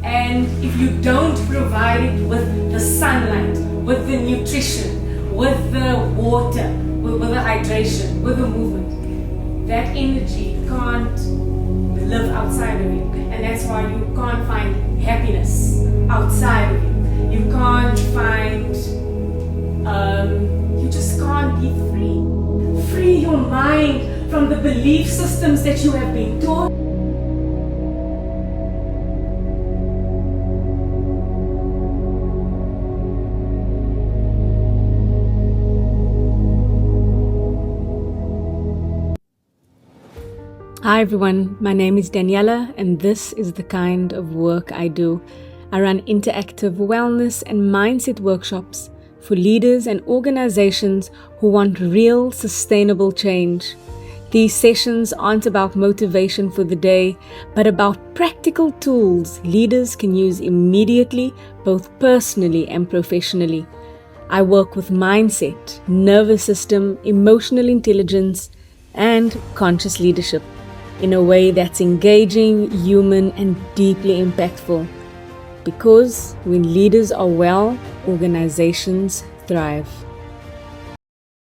And if you don't provide it with the sunlight, with the nutrition, with the water, with the hydration, with the movement, that energy can't live outside of you. And that's why you can't find happiness outside of you. You can't find, you just can't be free. Free your mind from the belief systems that you have been taught. Hi everyone, my name is Danielle and this is the kind of work I do. I run interactive wellness and mindset workshops for leaders and organizations who want real sustainable change. These sessions aren't about motivation for the day, but about practical tools leaders can use immediately, both personally and professionally. I work with mindset, nervous system, emotional intelligence, and conscious leadership in a way that's engaging, human, and deeply impactful. Because when leaders are well, organizations thrive.